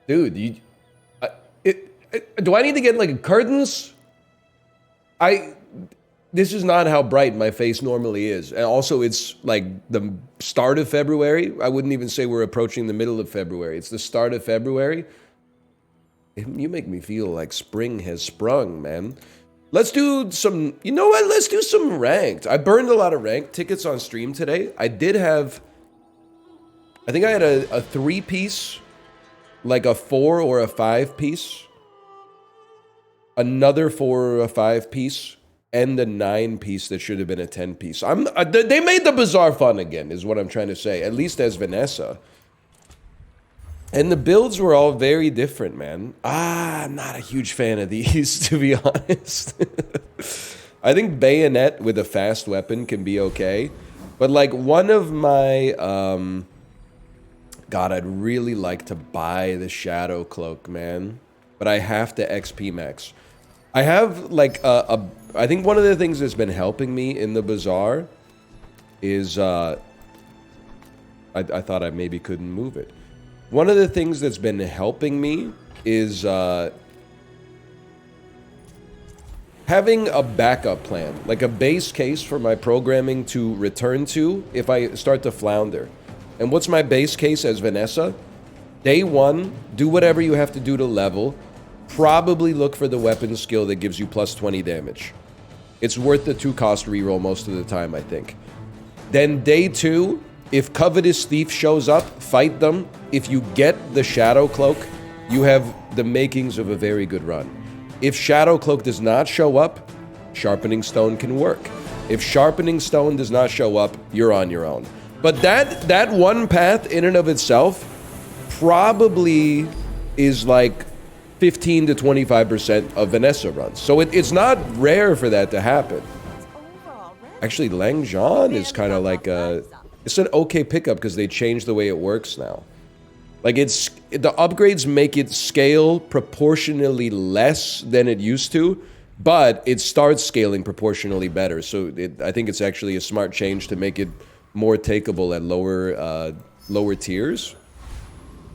Dude, do I need to get like curtains? This is not how bright my face normally is. And also it's like the start of February. I wouldn't even say we're approaching the middle of February. It's the start of February. You make me feel like spring has sprung, man. Let's do some, you know what? Let's do some ranked. I burned a lot of ranked tickets on stream today. I did have, I think I had a 3-piece, like a 4 or a 5-piece, another 4 or a 5-piece, and a 9-piece that should have been a 10-piece. They made the Bazaar fun again, is what I'm trying to say, at least as Vanessa. And the builds were all very different, man. I'm not a huge fan of these, to be honest. I think bayonet with a fast weapon can be okay. But like one of my... God, I'd really like to buy the Shadow Cloak, man. But I have to XP max. I have like I think one of the things that's been helping me in the Bazaar is... I thought I maybe couldn't move it. One of the things that's been helping me is having a backup plan, like a base case for my programming to return to if I start to flounder. And what's my base case as Vanessa? Day 1, do whatever you have to do to level. Probably look for the weapon skill that gives you plus 20 damage. It's worth the 2-cost reroll most of the time, I think. Then day 2... if Covetous Thief shows up, fight them. If you get the Shadow Cloak, you have the makings of a very good run. If Shadow Cloak does not show up, Sharpening Stone can work. If Sharpening Stone does not show up, you're on your own. But that one path in and of itself probably is like 15 to 25% of Vanessa runs. So it's not rare for that to happen. Actually, Langxian is kind of like a... it's an okay pickup because they changed the way it works now. Like the upgrades make it scale proportionally less than it used to, but it starts scaling proportionally better. So I think it's actually a smart change to make it more takeable at lower tiers.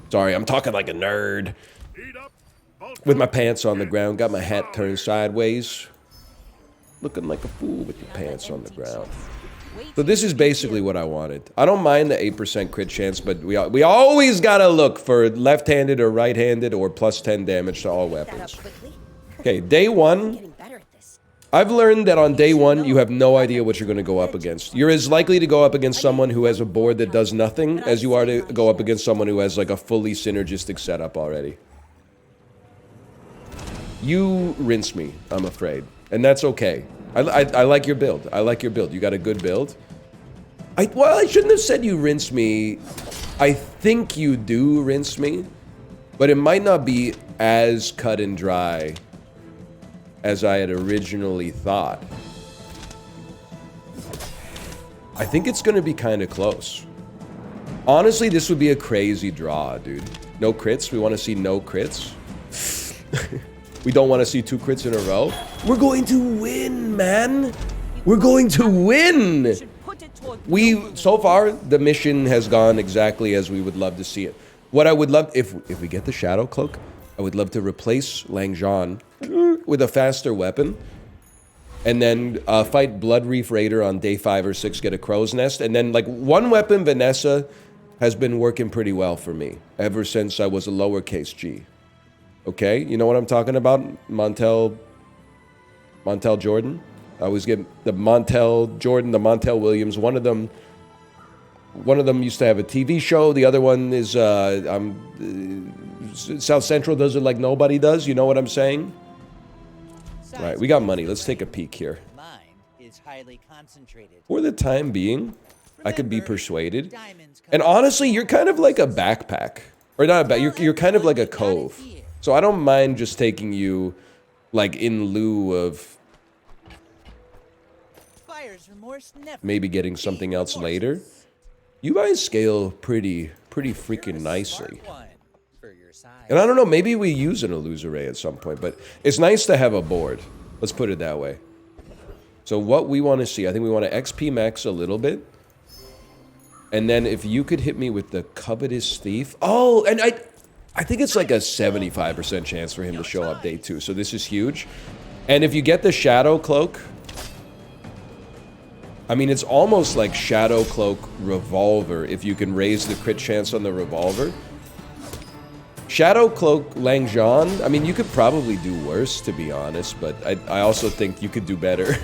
Sorry, I'm talking like a nerd. With my pants on the ground, got my hat turned sideways. Looking like a fool with the pants on the ground. So this is basically what I wanted. I don't mind the 8% crit chance, but we always gotta look for left-handed or right-handed or plus 10 damage to all weapons. Okay, day 1. I've learned that on day 1, you have no idea what you're gonna go up against. You're as likely to go up against someone who has a board that does nothing as you are to go up against someone who has like a fully synergistic setup already. You rinse me, I'm afraid. And that's okay. I like your build. I like your build. You got a good build. Well, I shouldn't have said you rinse me. I think you do rinse me. But it might not be as cut and dry as I had originally thought. I think it's going to be kind of close. Honestly, this would be a crazy draw, dude. No crits. We want to see no crits. We don't want to see 2 crits in a row. We're going to win, man. We're going to win. So far, the mission has gone exactly as we would love to see it. What I would love, if we get the Shadow Cloak, I would love to replace Langxian with a faster weapon. And then fight Blood Reef Raider on day 5 or 6, get a Crow's Nest. And then like one weapon, Vanessa, has been working pretty well for me ever since I was a lowercase g. Okay, you know what I'm talking about? Montel Jordan. I always get the Montel Jordan, the Montel Williams. One of them used to have a TV show. The other one is South Central does it like nobody does. You know what I'm saying? All right, we got money. Let's take a peek here. For the time being, I could be persuaded. And honestly, you're kind of like a backpack, or not a back. You're kind of like a cove. So I don't mind just taking you, like, in lieu of maybe getting something else later. You guys scale pretty freaking nicely. And I don't know, maybe we use an illusory at some point, but it's nice to have a board. Let's put it that way. So what we want to see, I think we want to XP max a little bit. And then if you could hit me with the Covetous Thief. Oh, and I think it's like a 75% chance for him to show up day 2, so this is huge. And if you get the Shadow Cloak, I mean, it's almost like Shadow Cloak Revolver if you can raise the crit chance on the Revolver. Shadow Cloak Langxian, I mean, you could probably do worse, to be honest, but I also think you could do better.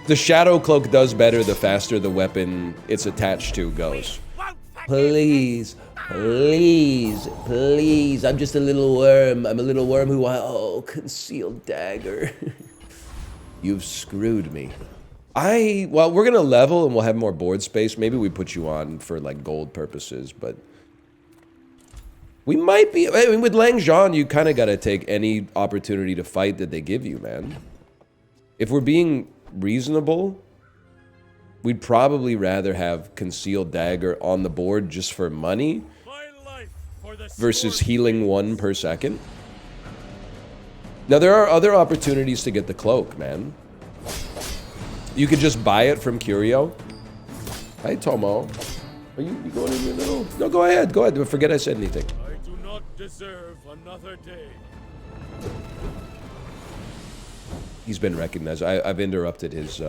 The Shadow Cloak does better the faster the weapon it's attached to goes. Please, please, please, I'm just a little worm. I'm a little worm who, oh, concealed dagger. You've screwed me. Well, we're gonna level and we'll have more board space. Maybe we put you on for, like, gold purposes, but... we might be... I mean, with Langxian, you kind of gotta take any opportunity to fight that they give you, man. If we're being reasonable, we'd probably rather have Concealed Dagger on the board just for money versus healing 1 per second. Now, there are other opportunities to get the cloak, man. You could just buy it from Curio. Hi, Tomo. Are you going in your little... No, go ahead. Go ahead. Forget I said anything. I do not deserve another day. He's been recognized. I've interrupted his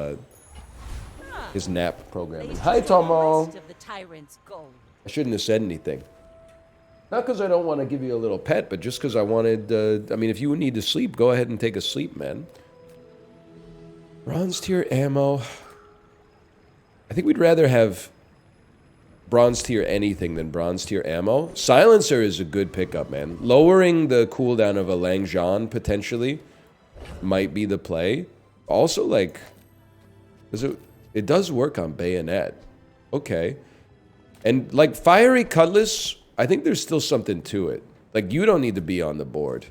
nap programming. Hi, Tomo. I shouldn't have said anything. Not because I don't want to give you a little pet, but just because I wanted... I mean, if you need to sleep, go ahead and take a sleep, man. Bronze tier ammo. I think we'd rather have bronze tier anything than bronze tier ammo. Silencer is a good pickup, man. Lowering the cooldown of a Langxian, potentially, might be the play. Also, like... it does work on bayonet. Okay. And, like, fiery cutlass, I think there's still something to it. Like, you don't need to be on the board.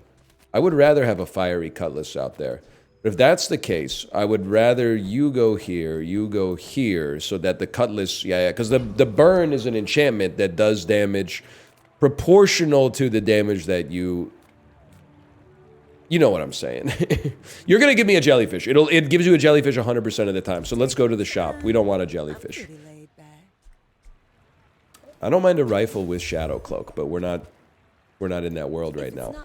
I would rather have a fiery cutlass out there. But if that's the case, I would rather you go here, so that the cutlass... Yeah, because the burn is an enchantment that does damage proportional to the damage that you... You know what I'm saying. You're going to give me a jellyfish. It gives you a jellyfish 100% of the time. So let's go to the shop. We don't want a jellyfish. I don't mind a rifle with Shadow Cloak, but we're not in that world right now.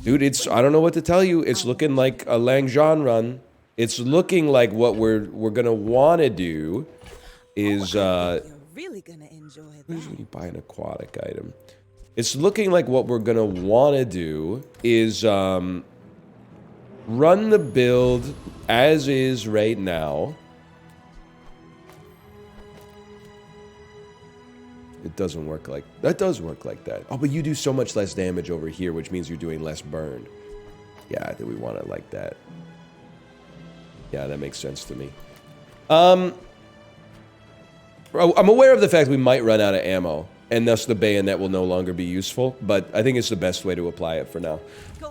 Dude, I don't know what to tell you. It's looking like a Langxian run. It's looking like what we're going to want to do is really gonna enjoy that. Usually you buy an aquatic item. It's looking like what we're going to want to do is run the build as is right now. It doesn't work like... That does work like that. Oh, but you do so much less damage over here, which means you're doing less burn. Yeah, I think we want it like that. Yeah, that makes sense to me. I'm aware of the fact we might run out of ammo, and thus the bayonet will no longer be useful, but I think it's the best way to apply it for now.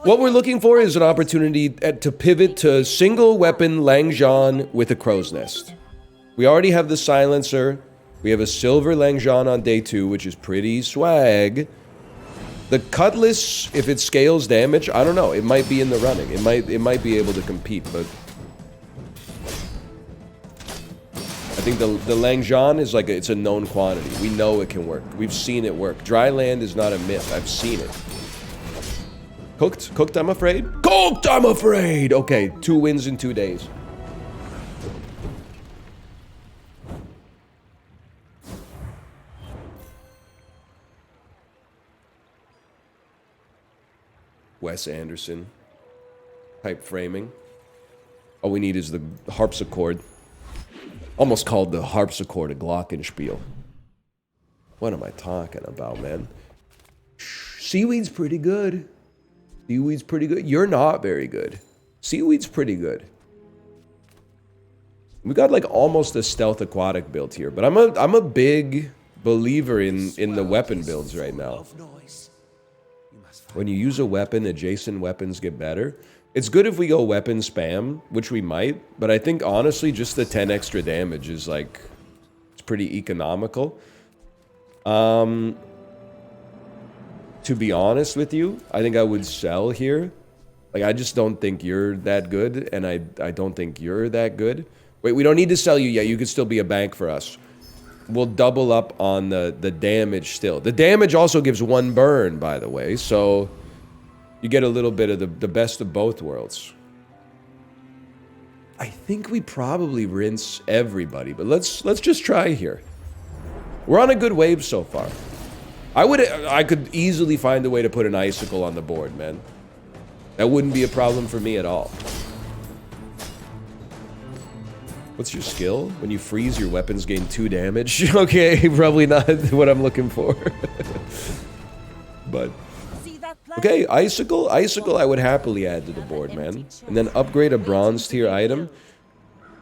What we're looking for is an opportunity to pivot to single weapon Langxian with a crow's nest. We already have the silencer. We have a silver Langxian on day 2, which is pretty swag. The cutlass, if it scales damage, I don't know. It might be in the running. It might be able to compete, but I think the Langxian is like it's a known quantity. We know it can work. We've seen it work. Dry land is not a myth. I've seen it. Cooked? Cooked, I'm afraid? Cooked, I'm afraid! Okay, 2 wins in 2 days. Wes Anderson type framing. All we need is the harpsichord. Almost called the harpsichord a glockenspiel. What am I talking about, man? Seaweed's pretty good. Seaweed's pretty good. You're not very good. Seaweed's pretty good. We got like almost a stealth aquatic build here, but I'm a big believer in the weapon builds right now. When you use a weapon, adjacent weapons get better. It's good if we go weapon spam, which we might, but I think honestly just the 10 extra damage is like, it's pretty economical. To be honest with you, I think I would sell here. Like, I just don't think you're that good, and I don't think you're that good. Wait, we don't need to sell you yet. You could still be a bank for us. we'll double up on the damage still. The damage also gives 1 burn, by the way, so you get a little bit of the best of both worlds. I think we probably rinse everybody, but let's just try here. We're on a good wave so far. I could easily find a way to put an icicle on the board, man. That wouldn't be a problem for me at all. What's your skill? When you freeze, your weapons gain 2 damage. Okay, probably not what I'm looking for. But okay, icicle. Icicle I would happily add to the board, man. And then upgrade a bronze tier item.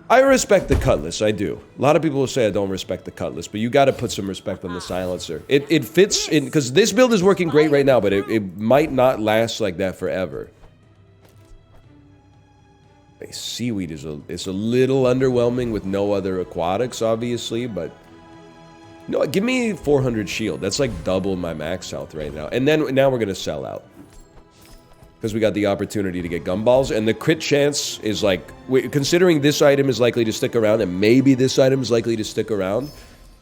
I respect the cutlass, I do. A lot of people will say I don't respect the cutlass, but you gotta put some respect on the silencer. It fits in, because this build is working great right now, but it might not last like that forever. Seaweed is a little underwhelming with no other aquatics, obviously, but no, give me 400 shield. That's like double my max health right now. And then now we're gonna sell out because we got the opportunity to get gumballs, and the crit chance is like, considering this item is likely to stick around, and maybe this item is likely to stick around,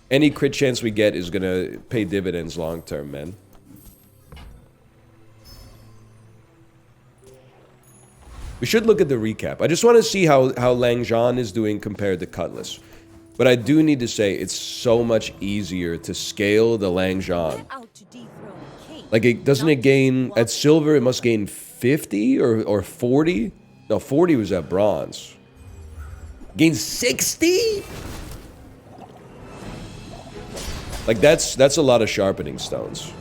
any crit chance we get is gonna pay dividends long term, man. We should look at the recap. I just want to see how Langxian is doing compared to Cutlass. But I do need to say, it's so much easier to scale the Langxian. Like, doesn't it gain... At silver, it must gain 50 or 40? No, 40 was at bronze. Gains 60? Like, that's a lot of sharpening stones.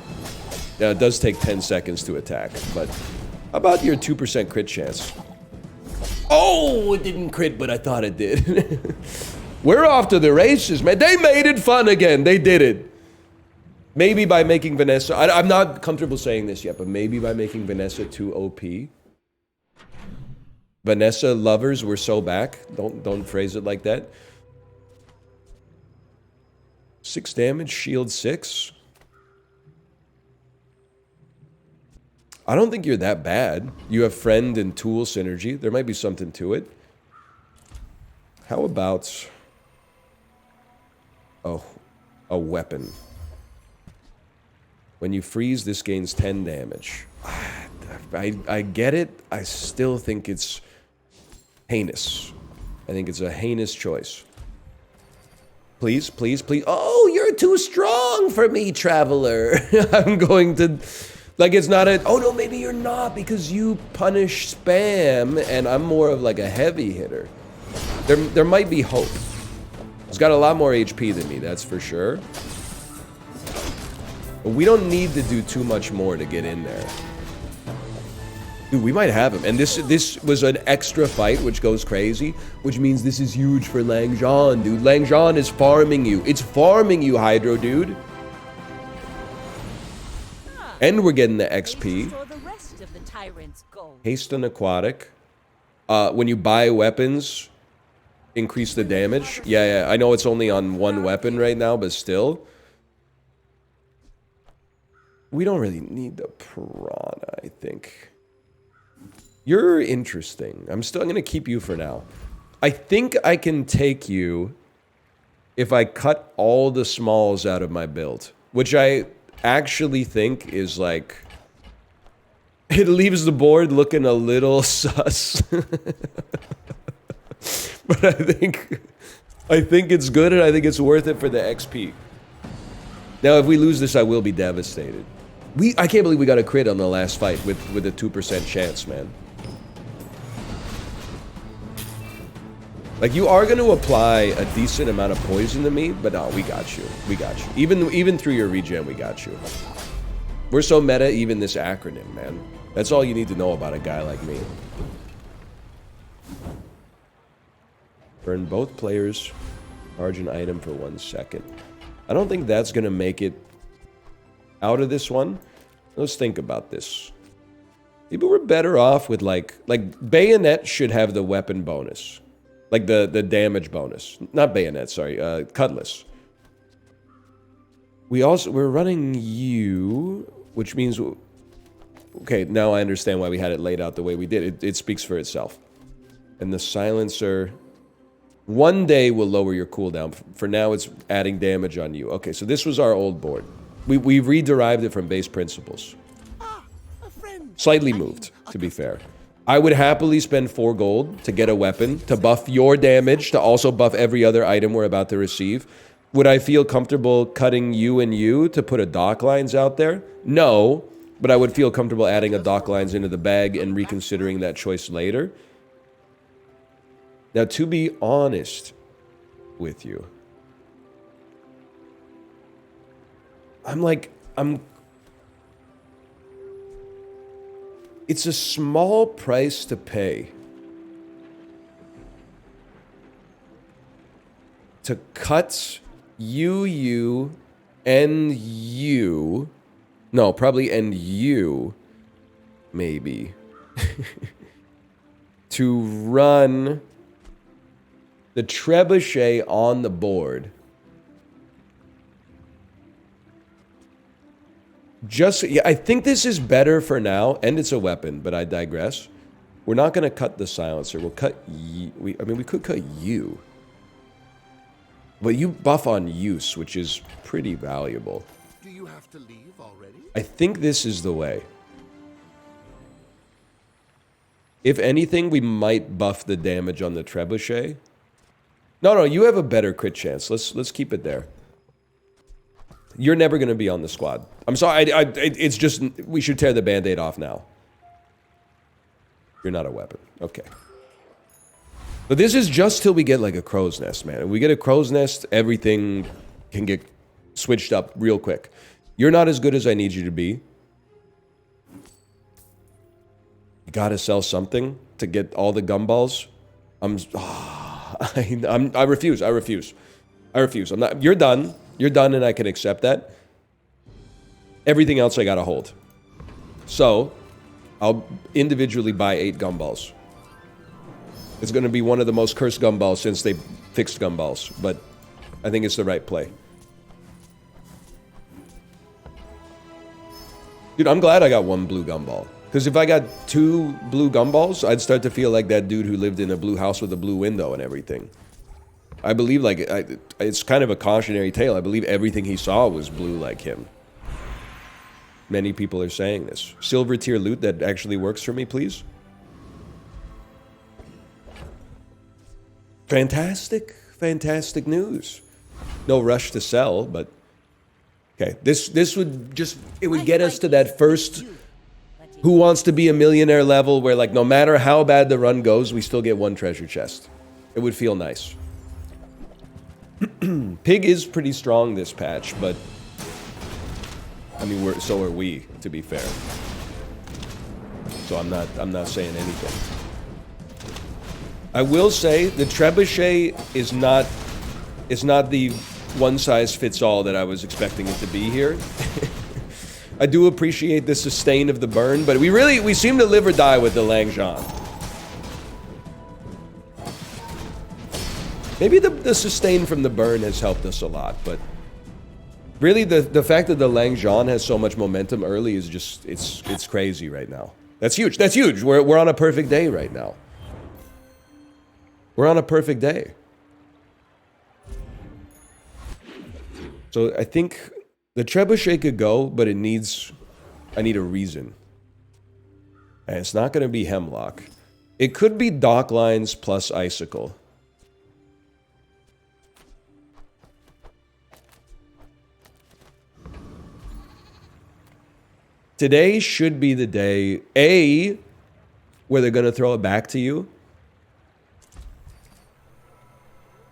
Now, it does take 10 seconds to attack, but... How about your 2% crit chance? Oh, it didn't crit, but I thought it did. We're off to the races, man. They made it fun again. They did it. Maybe by making Vanessa... I'm not comfortable saying this yet, but maybe by making Vanessa too OP. Vanessa lovers were so back. Don't phrase it like that. 6 damage, shield 6. I don't think you're that bad. You have friend and tool synergy. There might be something to it. How about... Oh, a weapon. When you freeze, this gains 10 damage. I get it. I still think it's heinous. I think it's a heinous choice. Please, please, please. Oh, you're too strong for me, traveler. I'm going to... Like, it's not a... Oh, no, maybe you're not, because you punish spam, and I'm more of, like, a heavy hitter. There might be hope. He's got a lot more HP than me, that's for sure. But we don't need to do too much more to get in there. Dude, we might have him. And this was an extra fight, which goes crazy, which means this is huge for Langxian, dude. Langxian is farming you. It's farming you, Hydro, dude. And we're getting the XP. Haste on aquatic. When you buy weapons, increase the damage. Yeah, I know it's only on one weapon right now, but still. We don't really need the piranha, I think. You're interesting. I'm going to keep you for now. I think I can take you if I cut all the smalls out of my build, which I actually think is like... It leaves the board looking a little sus. But I think it's good, and I think it's worth it for the XP. Now, if we lose this, I will be devastated. I can't believe we got a crit on the last fight with a 2% chance, man. Like, you are going to apply a decent amount of poison to me, but no, we got you. We got you. Even through your regen, we got you. We're so meta, even this acronym, man. That's all you need to know about a guy like me. Burn both players. Charge an item for 1 second. I don't think that's going to make it out of this one. Let's think about this. Maybe we're better off with, like Bayonet should have the weapon bonus. Like the damage bonus. Not Bayonet, sorry. Cutlass. We're running you, which means... Okay, now I understand why we had it laid out the way we did. It speaks for itself. And the silencer... One day will lower your cooldown. For now, it's adding damage on you. Okay, so this was our old board. We re-derived it from base principles. Slightly moved, to be fair. I would happily spend 4 gold to get a weapon, to buff your damage, to also buff every other item we're about to receive. Would I feel comfortable cutting you and you to put a dock lines out there? No, but I would feel comfortable adding a dock lines into the bag and reconsidering that choice later. Now, to be honest with you, it's a small price to pay to cut you, and you. No, probably and you, maybe. To run the trebuchet on the board. Yeah, I think this is better for now, and it's a weapon, but I digress. We're not going to cut the silencer. We'll cut we could cut you. But you buff on use, which is pretty valuable. Do you have to leave already? I think this is the way. If anything, we might buff the damage on the trebuchet. No, you have a better crit chance. Let's keep it there. You're never going to be on the squad. I'm sorry, it's just, we should tear the band-aid off now. You're not a weapon. Okay. But this is just till we get like a crow's nest, man. If we get a crow's nest, everything can get switched up real quick. You're not as good as I need you to be. You gotta sell something to get all the gumballs. I refuse. I'm not. You're done. You're done, and I can accept that. Everything else I gotta hold. So, I'll individually buy 8 gumballs. It's gonna be one of the most cursed gumballs since they fixed gumballs, but I think it's the right play. Dude, I'm glad I got 1 blue gumball. Because if I got 2 blue gumballs, I'd start to feel like that dude who lived in a blue house with a blue window and everything. I believe, like, it's kind of a cautionary tale. I believe everything he saw was blue like him. Many people are saying this. Silver tier loot that actually works for me, please. Fantastic, fantastic news. No rush to sell, but... Okay, this would just... It would get us to that first... Who wants to be a millionaire level where, like, no matter how bad the run goes, we still get 1 treasure chest. It would feel nice. Pig is pretty strong this patch, but... I mean, so are we, to be fair. So I'm not saying anything. I will say the trebuchet is not... It's not the one-size-fits-all that I was expecting it to be here. I do appreciate the sustain of the burn, but we seem to live or die with the Langxian. Maybe the sustain from the burn has helped us a lot, but really the fact that the Langxian has so much momentum early is just, it's crazy right now. That's huge. That's huge. We're on a perfect day right now. We're on a perfect day. So I think the trebuchet could go, but I need a reason. And it's not going to be Hemlock. It could be Dock Lines plus Icicle. Today should be the day, A, where they're going to throw it back to you.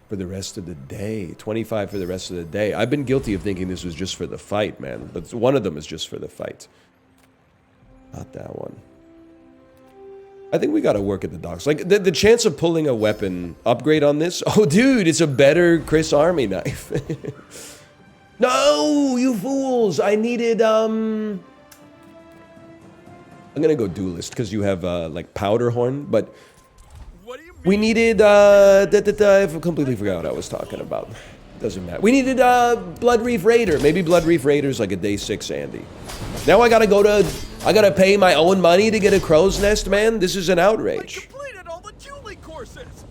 For the rest of the day. 25 for the rest of the day. I've been guilty of thinking this was just for the fight, man. But one of them is just for the fight. Not that one. I think we gotta work at the docks. Like, the chance of pulling a weapon upgrade on this... Oh, dude, it's a better Chris Army knife. No, you fools! I needed, I'm gonna go duelist, because you have, like, powder horn, but... We needed, I completely forgot what I was talking about. Doesn't matter. We needed, Blood Reef Raider. Maybe Blood Reef Raider's like a day 6 Andy. Now I gotta pay my own money to get a crow's nest, man? This is an outrage. I completed all the dueling courses.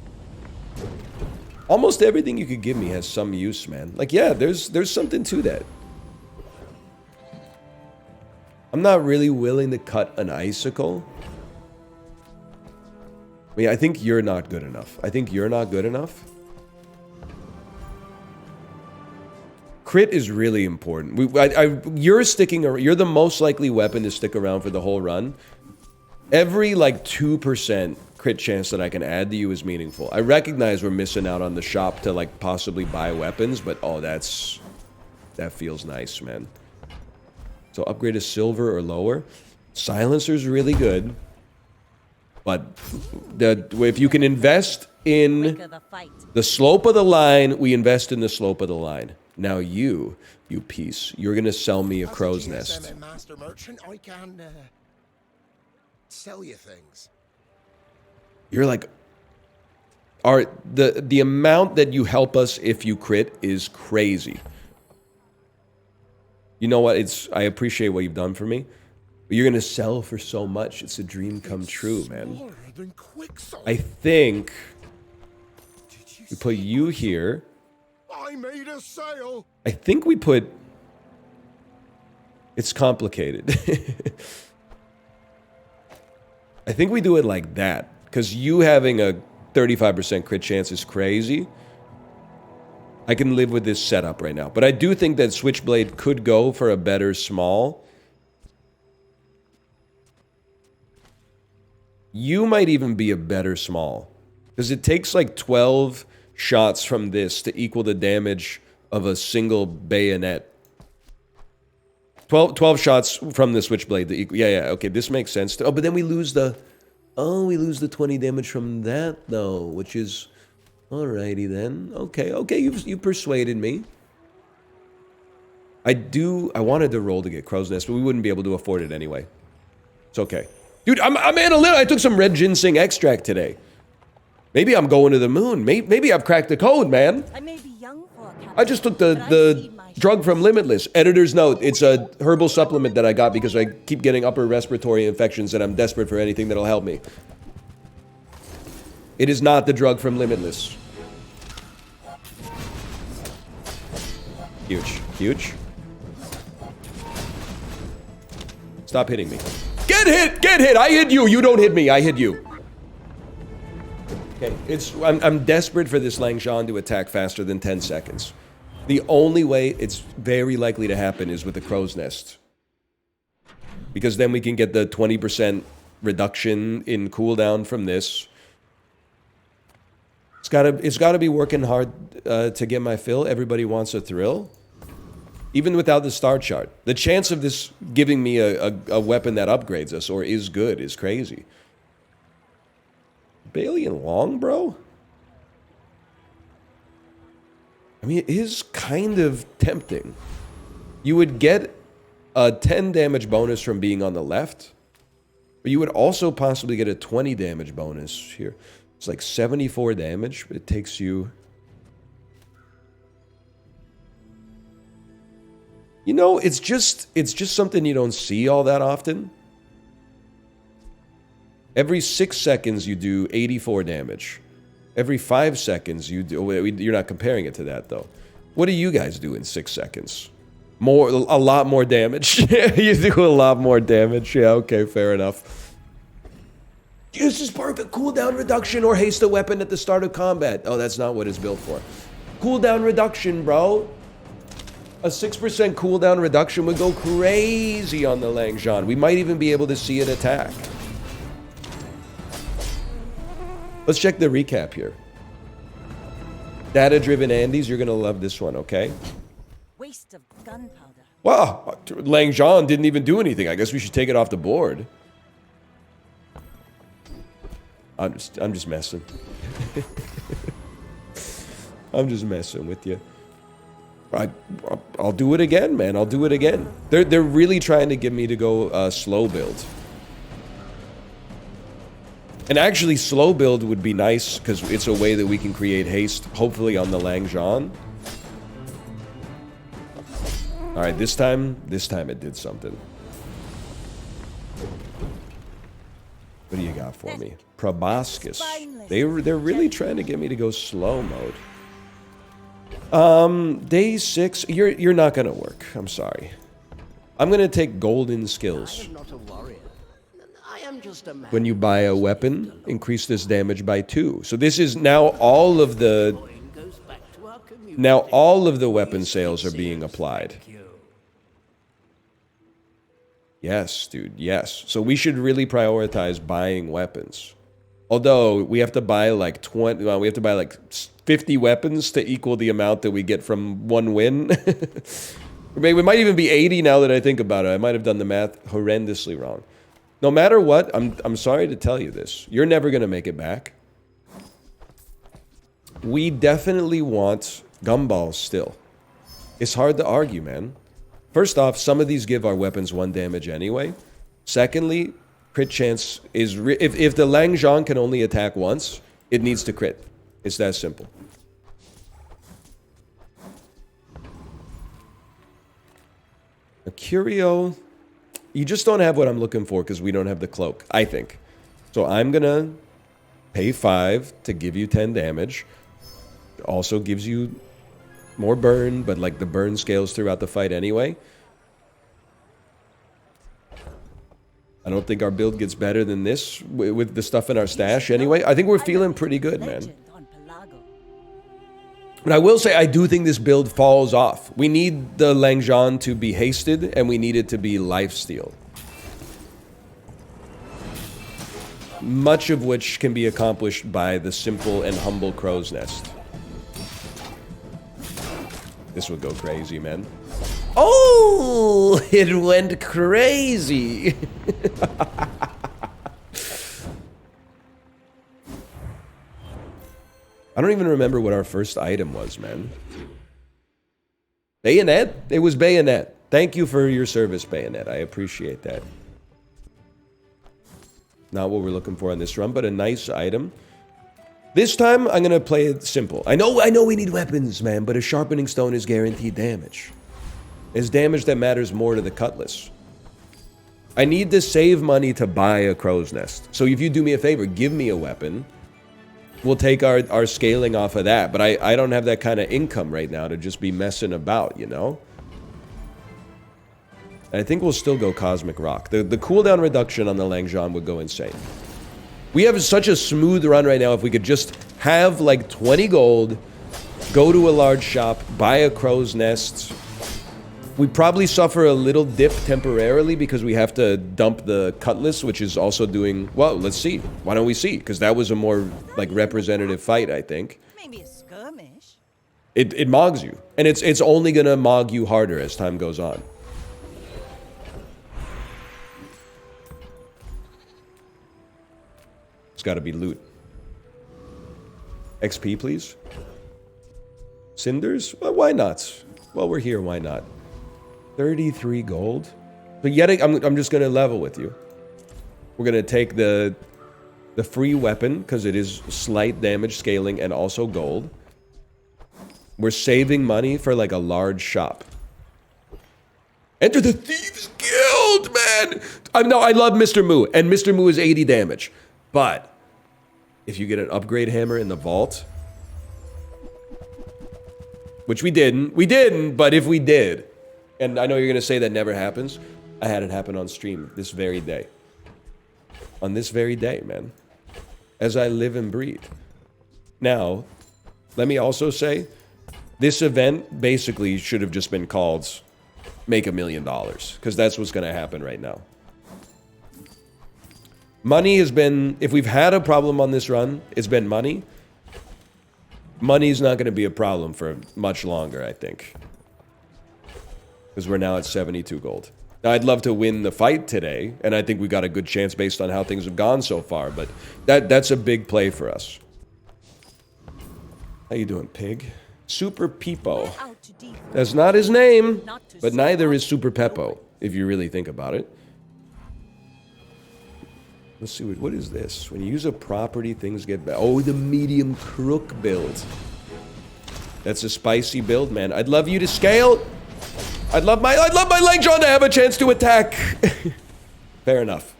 Almost everything you could give me has some use, man. Like, yeah, there's something to that. I'm not really willing to cut an icicle. I mean, I think you're not good enough. I think you're not good enough. Crit is really important. You're sticking. You're the most likely weapon to stick around for the whole run. Every like 2% crit chance that I can add to you is meaningful. I recognize we're missing out on the shop to like possibly buy weapons, but oh, that feels nice, man. So upgrade to silver or lower. Silencer's really good, but if you can invest in the slope of the line, we invest in the slope of the line. Now you piece, you're gonna sell me a crow's nest. Master merchant, I can sell you things. You're like, the amount that you help us if you crit is crazy. You know what? I appreciate what you've done for me. But you're gonna sell for so much. It's a dream come true, man. I think we put you here. I made a sale. I think we put. It's complicated. I think we do it like that. Because you having a 35% crit chance is crazy. I can live with this setup right now. But I do think that Switchblade could go for a better small. You might even be a better small. Because it takes like 12 shots from this to equal the damage of a single bayonet. 12 shots from the Switchblade to equal... Yeah, okay, this makes sense. Oh, but then we lose the... Oh, we lose the 20 damage from that, though, which is... Alrighty, then. Okay, you've persuaded me. I wanted to roll to get Crow's Nest, but we wouldn't be able to afford it anyway. It's okay. Dude, I'm analytical. I took some red ginseng extract today. Maybe I'm going to the moon. Maybe I've cracked the code, man. I may be young for a captain, I just took the drug from Limitless. Editor's note, it's a herbal supplement that I got because I keep getting upper respiratory infections and I'm desperate for anything that'll help me. It is not the drug from Limitless. Huge. Stop hitting me. Get hit! I hit you! You don't hit me, I hit you. Okay, I'm desperate for this Langxian to attack faster than 10 seconds. The only way it's very likely to happen is with the Crow's Nest. Because then we can get the 20% reduction in cooldown from this. It's gotta be working hard to get my fill. Everybody wants a thrill. Even without the star chart. The chance of this giving me a weapon that upgrades us or is good is crazy. Balian Long, bro? I mean, it is kind of tempting. You would get a 10 damage bonus from being on the left, but you would also possibly get a 20 damage bonus here. It's like 74 damage, but it takes you... You know, it's just something you don't see all that often. Every 6 seconds you do 84 damage. Every 5 seconds you do... You're not comparing it to that, though. What do you guys do in 6 seconds? A lot more damage. You do a lot more damage. Yeah, okay, fair enough. This is perfect. Cooldown reduction or haste a weapon at the start of combat. Oh, that's not what it's built for. Cooldown reduction, bro. A 6% cooldown reduction would go crazy on the Langxian. We might even be able to see it attack. Let's check the recap here. Data-driven Andes, you're gonna love this one, okay? Waste of gunpowder. Wow, Langxian didn't even do anything. I guess we should take it off the board. I'm just messing. I'm just messing with you. I'll do it again, man. I'll do it again. They're really trying to get me to go slow build. And actually, slow build would be nice because it's a way that we can create haste, hopefully on the Langxian. All right, this time it did something. What do you got for me? Proboscis. They're really trying to get me to go slow mode. Day 6, you're not gonna work. I'm sorry. I'm gonna take golden skills. I am not a warrior. I am just a man. When you buy a weapon, increase this damage by 2. So this is now all of the Goes back to our community. now all of the weapon sales are being applied. Yes, dude. Yes. So we should really prioritize buying weapons. Although we have to buy like 20, well, we have to buy like 50 weapons to equal the amount that we get from one win. Or maybe it might even be 80 now that I think about it. I might have done the math horrendously wrong. No matter what, I'm sorry to tell you this. You're never going to make it back. We definitely want gumballs still. It's hard to argue, man. First off, some of these give our weapons 1 damage anyway. Secondly, crit chance is... If the Langxian can only attack once, it needs to crit. It's that simple. A curio... You just don't have what I'm looking for because we don't have the cloak, I think. So I'm gonna pay 5 to give you 10 damage. It also gives you more burn, but like the burn scales throughout the fight anyway. I don't think our build gets better than this with the stuff in our stash anyway. I think we're feeling pretty good, man. But I will say, I do think this build falls off. We need the Langxian to be hasted, and we need it to be lifesteal. Much of which can be accomplished by the simple and humble crow's nest. This would go crazy, man. Oh, it went crazy. I don't even remember what our first item was, man. Bayonet? It was Bayonet. Thank you for your service, Bayonet. I appreciate that. Not what we're looking for on this run, but a nice item. This time, I'm going to play it simple. I know we need weapons, man, but a sharpening stone is guaranteed damage. It's damage that matters more to the cutlass. I need to save money to buy a crow's nest. So if you do me a favor, give me a weapon. We'll take our scaling off of that. But I don't have that kind of income right now to just be messing about, you know? And I think we'll still go Cosmic Rock. The cooldown reduction on the Langxian would go insane. We have such a smooth run right now. If we could just have like 20 gold, go to a large shop, buy a crow's nest. We probably suffer a little dip temporarily because we have to dump the cutlass, which is also doing... Well, let's see. Why don't we see? Because that was a more like representative fight, I think. Maybe a skirmish. It mogs you. And it's only going to mog you harder as time goes on. It's got to be loot. XP, please. Cinders? Well, why not? Well, we're here, why not? 33 gold. But yet, I'm just going to level with you. We're going to take the free weapon, because it is slight damage scaling and also gold. We're saving money for like a large shop. Enter the Thieves Guild, man! I love Mr. Moo, and Mr. Moo is 80 damage. But if you get an upgrade hammer in the vault, which we didn't, but if we did, and I know you're going to say that never happens, I had it happen on stream this very day. On this very day, man. As I live and breathe. Now, let me also say, this event basically should have just been called Make $1 Million, because that's what's going to happen right now. Money has been, if we've had a problem on this run, it's been money. Money's not going to be a problem for much longer, I think. Because we're now at 72 gold. Now, I'd love to win the fight today, and I think we got a good chance based on how things have gone so far, but that's a big play for us. How you doing, pig? Super Peepo. That's not his name, but neither is Super Peppo, if you really think about it. Let's see, what is this? When you use a property, things get better. Oh, the medium crook build. That's a spicy build, man. I'd love you to scale. I'd love my Langxian to have a chance to attack. Fair enough.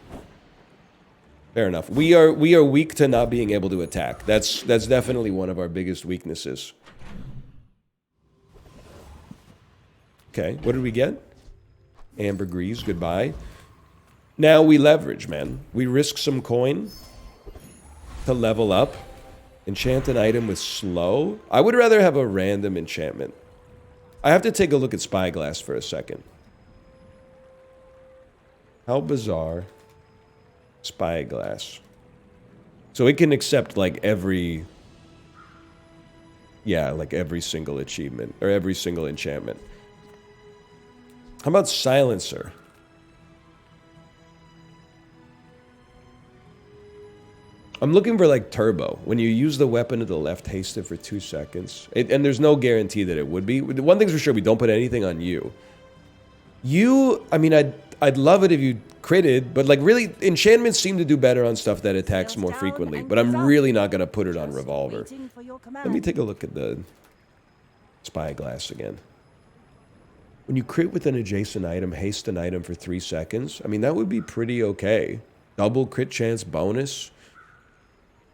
Fair enough. We are weak to not being able to attack. That's definitely one of our biggest weaknesses. Okay, what did we get? Ambergris, goodbye. Now we leverage, man. We risk some coin to level up. Enchant an item with slow. I would rather have a random enchantment. I have to take a look at Spyglass for a second. How bizarre. Spyglass. So it can accept like every... Yeah, like every single achievement. Or every single enchantment. How about Silencer? I'm looking for like turbo. When you use the weapon to the left, haste it for 2 seconds. And there's no guarantee that it would be. One thing's for sure, we don't put anything on you. You, I mean, I'd love it if you critted, but like really, enchantments seem to do better on stuff that attacks more frequently. But I'm really not going to put it on Revolver. Let me take a look at the Spyglass again. When you crit with an adjacent item, haste an item for 3 seconds. I mean, that would be pretty okay. Double crit chance bonus.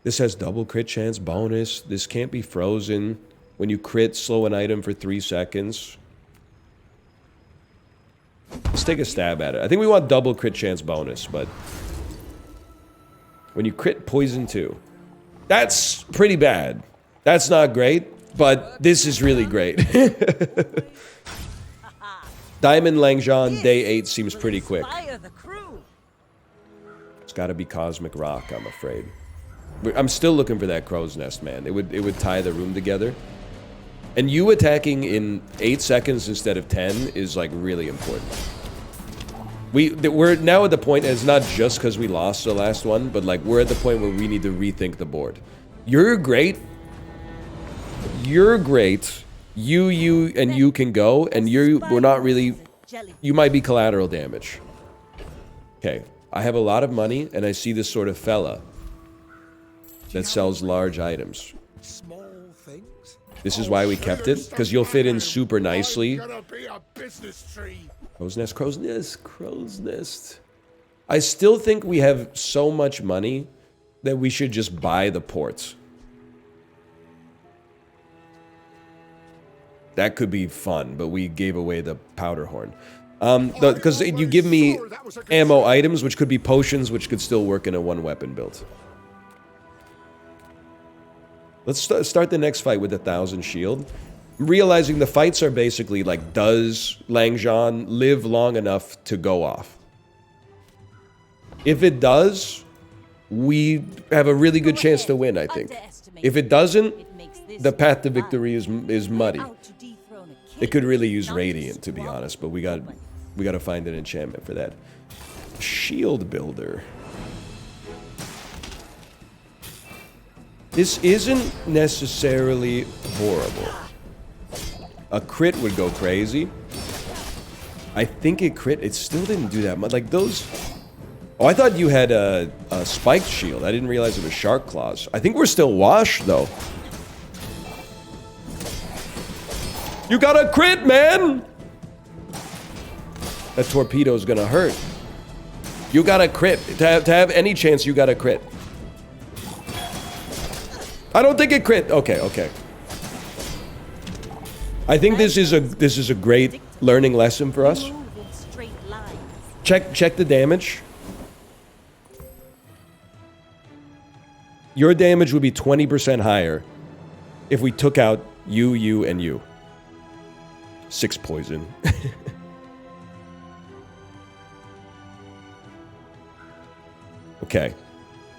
This has double crit chance bonus. This can't be frozen. When you crit, slow an item for 3 seconds. Let's take a stab at it. I think we want double crit chance bonus, but... When you crit, poison 2. That's pretty bad. That's not great, but this is really great. Diamond Langxian, day 8 seems pretty quick. It's gotta be Cosmic Rock, I'm afraid. I'm still looking for that crow's nest, man. It would tie the room together. And you attacking in 8 seconds instead of 10 is like really important. We're now at the point, and it's not just because we lost the last one, but like we're at the point where we need to rethink the board. You're great. You're great. You and you can go, and we're not really... You might be collateral damage. Okay, I have a lot of money, and I see this sort of fella that sells large items. Small things. This is why we kept it, because you'll fit in super nicely. Crow's nest, crow's nest, crow's nest. I still think we have so much money that we should just buy the ports. That could be fun, but we gave away the powder horn. Because you give me ammo items, which could be potions, which could still work in a one-weapon build. Let's start the next fight with 1,000 shield. Realizing the fights are basically like, does Langxian live long enough to go off? If it does, we have a really good chance to win, I think. If it doesn't, the path to victory is muddy. It could really use Radiant, to be honest, but we got to find an enchantment for that. Shield Builder. This isn't necessarily horrible. A crit would go crazy. I think it crit. It still didn't do that much. Like those... Oh, I thought you had a spiked shield. I didn't realize it was shark claws. I think we're still washed, though. You got a crit, man! That torpedo's gonna hurt. You got a crit. To have any chance, you got a crit. I don't think it crit. Okay, okay. I think this is a great learning lesson for us. Check the damage. Your damage would be 20% higher if we took out you, and you. 6 poison. Okay.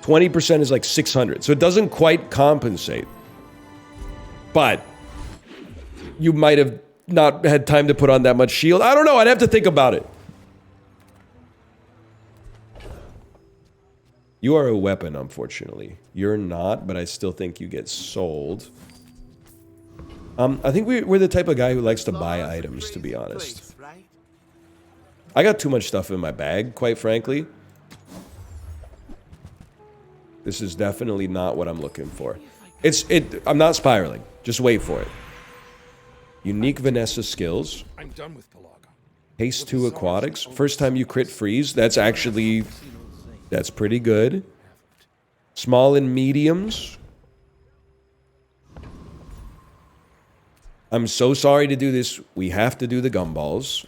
20% is like 600. So it doesn't quite compensate. But you might have not had time to put on that much shield. I don't know. I'd have to think about it. You are a weapon, unfortunately. You're not, but I still think you get sold. I think we're the type of guy who likes to buy items, to be honest. I got too much stuff in my bag, quite frankly. This is definitely not what I'm looking for. I'm not spiraling. Just wait for it. Unique Vanessa skills. I'm done with Pelaga. Haste 2 aquatics. First time you crit freeze. That's actually... That's pretty good. Small and mediums. I'm so sorry to do this. We have to do the gumballs.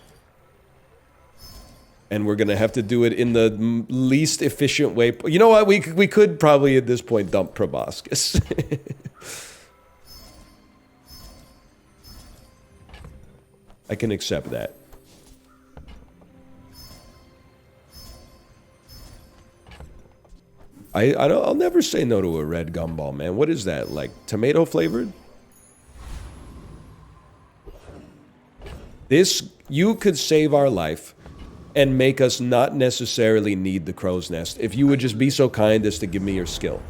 And we're going to have to do it in the least efficient way. You know what? We could probably at this point dump Proboscis. I can accept that. I'll never say no to a red gumball, man. What is that? Like tomato flavored? This, you could save our life and make us not necessarily need the crow's nest if you would just be so kind as to give me your skill.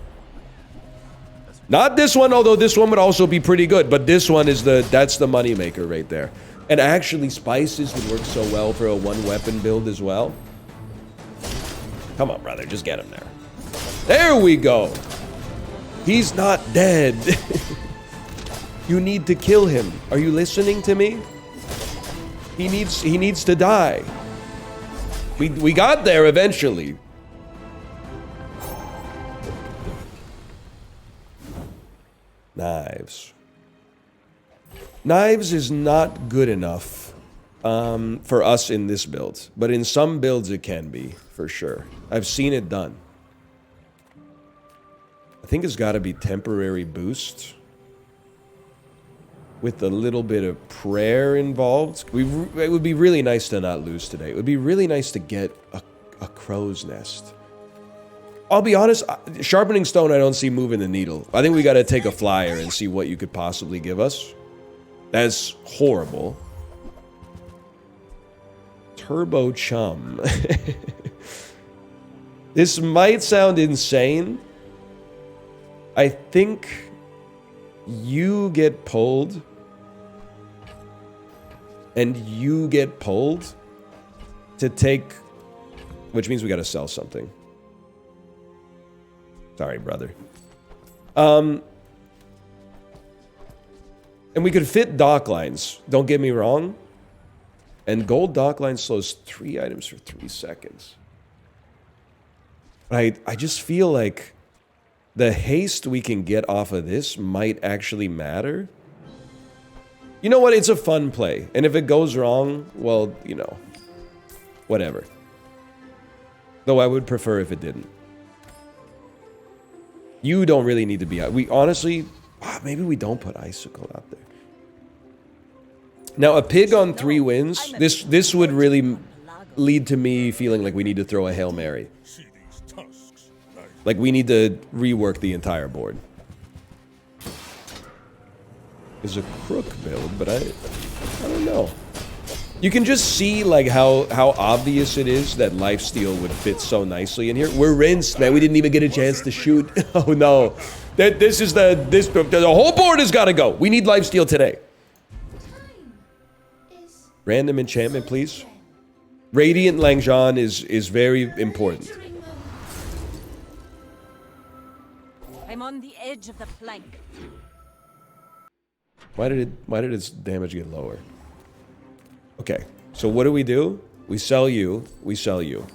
Not this one, although this one would also be pretty good, but this one is that's the moneymaker right there. And actually spices would work so well for a one weapon build as well. Come on, brother, just get him there. There we go. He's not dead. You need to kill him. Are you listening to me? He needs to die. We got there eventually. Knives. Knives is not good enough for us in this build, but in some builds it can be, for sure. I've seen it done. I think it's got to be temporary boost with a little bit of prayer involved. It would be really nice to not lose today. It would be really nice to get a crow's nest. I'll be honest, sharpening stone I don't see moving the needle. I think we got to take a flyer and see what you could possibly give us. That's horrible. Turbo chum. This might sound insane. I think you get pulled and you get pulled to take, which means we got to sell something. Sorry, brother. And we could fit dock lines, don't get me wrong. And gold dock line slows 3 items for 3 seconds. I just feel like the haste we can get off of this might actually matter. You know what? It's a fun play. And if it goes wrong, well, you know, whatever. Though I would prefer if it didn't. You don't really need to be out. We honestly, maybe we don't put Icicle out there. Now, a pig on 3 wins, this would really lead to me feeling like we need to throw a Hail Mary. Like, we need to rework the entire board. It's a crook build, but I don't know. You can just see, like, how obvious it is that lifesteal would fit so nicely in here. We're rinsed, man. We didn't even get a chance to shoot. Oh, no. The whole board has got to go. We need lifesteal today. Random enchantment, please. Radiant Langxian is very important. I'm on the edge of the plank. Why did its damage get lower? Okay, so what do? We sell you. We sell you.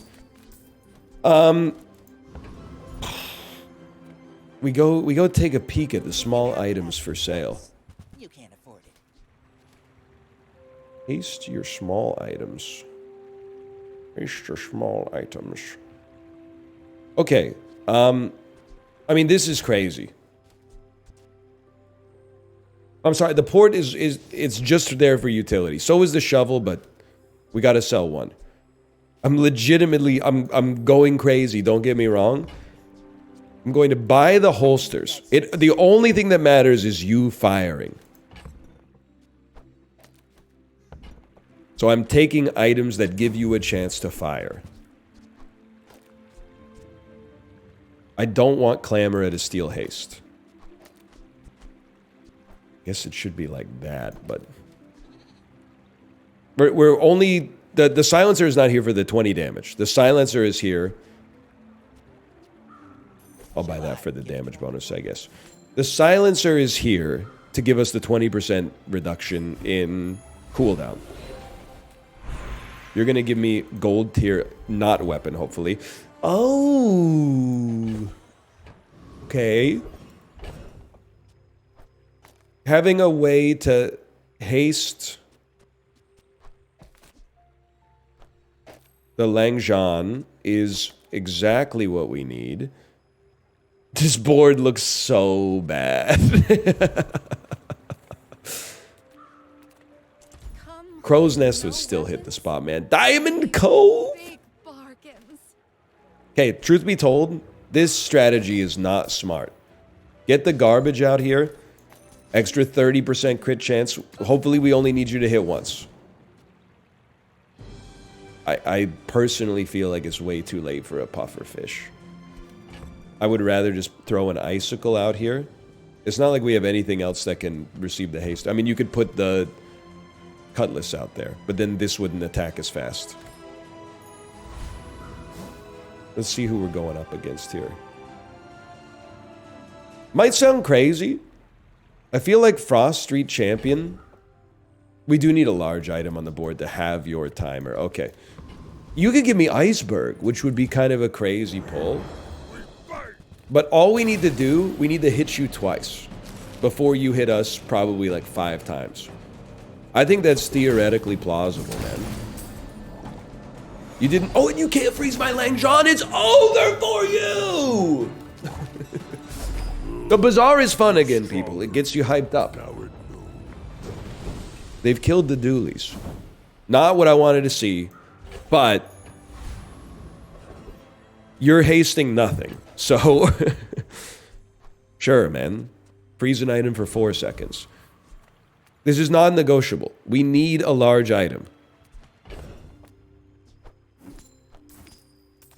We go take a peek at the small items for sale. You can't afford it. Haste your small items. Haste your small items. Okay. I mean, this is crazy. I'm sorry, the port it's just there for utility. So is the shovel, but we gotta sell one. I'm legitimately, I'm going crazy, don't get me wrong. I'm going to buy the holsters. The only thing that matters is you firing. So I'm taking items that give you a chance to fire. I don't want clamor at a steel haste. Guess it should be like that, but we're only the silencer is not here for the 20 damage. The silencer is here. I'll buy that for the damage bonus, I guess. The silencer is here to give us the 20% reduction in cooldown. You're gonna give me gold tier, not weapon, hopefully. Oh, okay. Having a way to haste the Langxian is exactly what we need. This board looks so bad. Crow's Nest would still hit the spot, man. Diamond Cove? Okay, truth be told, this strategy is not smart. Get the garbage out here. Extra 30% crit chance. Hopefully we only need you to hit once. I personally feel like it's way too late for a puffer fish. I would rather just throw an icicle out here. It's not like we have anything else that can receive the haste. I mean, you could put the cutlass out there, but then this wouldn't attack as fast. Let's see who we're going up against here. Might sound crazy. I feel like Frost Street Champion. We do need a large item on the board to have your timer. Okay. You could give me Iceberg, which would be kind of a crazy pull. But all we need to do, we need to hit you twice. Before you hit us probably like 5 times. I think that's theoretically plausible, man. You didn't... Oh, and you can't freeze my Langxian! It's over for you! The Bazaar is fun again, people. It gets you hyped up. They've killed the dualies. Not what I wanted to see, but you're hasting nothing. So, sure, man. Freeze an item for 4 seconds. This is non-negotiable. We need a large item.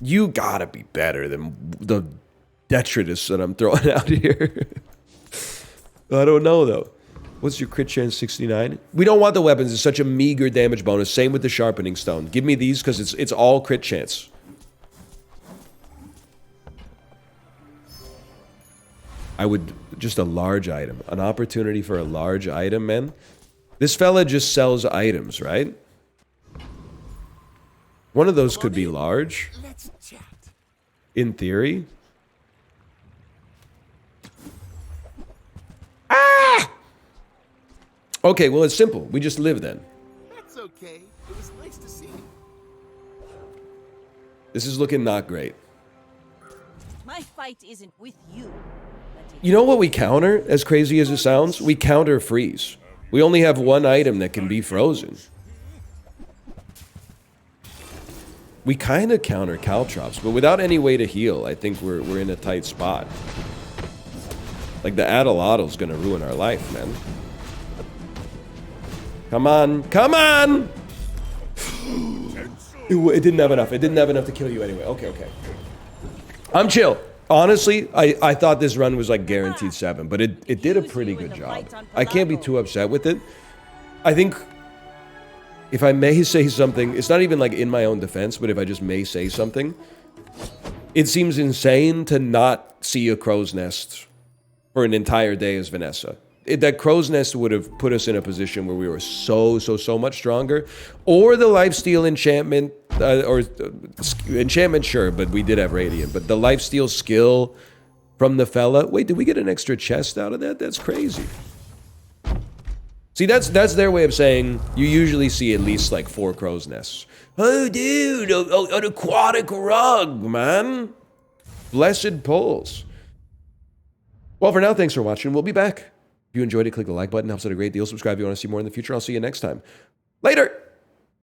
You gotta be better than the detritus that I'm throwing out here. I don't know, though. What's your crit chance? 69? We don't want the weapons. It's such a meager damage bonus. Same with the sharpening stone. Give me these because it's all crit chance. I would... Just a large item. An opportunity for a large item, man. This fella just sells items, right? One of those could be large. Let's chat. In theory. Ah! Okay, well, it's simple. We just live then. That's okay. It was nice to see you. This is looking not great. My fight isn't with you. You know what we counter, as crazy as it sounds? We counter freeze. We only have one item that can be frozen. We kind of counter caltrops, but without any way to heal, I think we're in a tight spot. Like, the Adelattl's gonna ruin our life, man. Come on, come on! It didn't have enough. It didn't have enough to kill you anyway. Okay, okay. I'm chill. Honestly, I thought this run was like guaranteed 7, but it did a pretty good job. I can't be too upset with it. I think, if I may say something, it's not even like in my own defense, but if I just may say something, it seems insane to not see a crow's nest for an entire day as Vanessa. That crow's nest would have put us in a position where we were so much stronger. Or the lifesteal enchantment, enchantment, sure, but we did have Radiant. But the lifesteal skill from the fella. Wait, did we get an extra chest out of that? That's crazy. See, that's their way of saying you usually see at least like 4 crow's nests. Oh, dude, an aquatic rug, man. Blessed pulls. Well, for now, thanks for watching. We'll be back. If you enjoyed it, click the like button. Helps out a great deal. Subscribe if you want to see more in the future. I'll see you next time. Later!